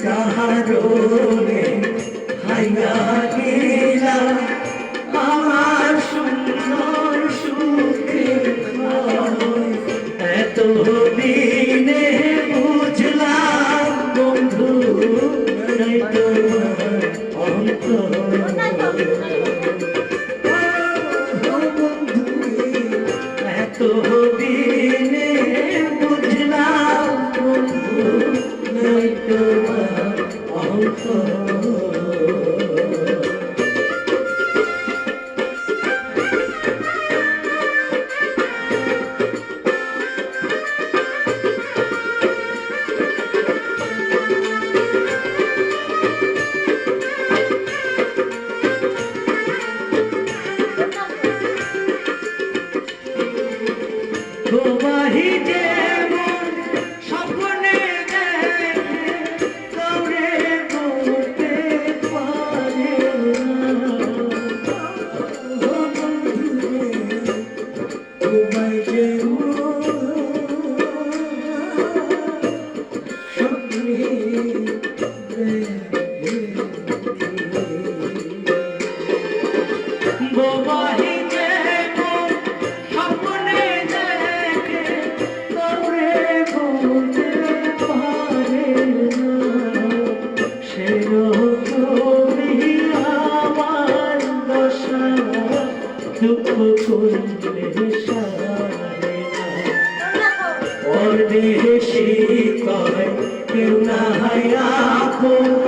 কারণে হাইয়া গেলাম আমার সুন্দর সুখের ঘর। এত দিনে বুঝলাম বন্ধু নাই তোমার অন্তর। এত দিনে বুঝলাম বন্ধু নাই তোমার অন্তর। তোমাহি যেমন স্বপ্নে দেখে কাউরে বলতে পারে না। তোমায় যেমন স্বপ্নে বোবাহি যেমন স্বপ্নে দেখে কাউরে বলতে পারে না। সেরকমই আমার দশা দুঃখ করলে সারে না। পরদেশি কয় কেউ না হয় আপন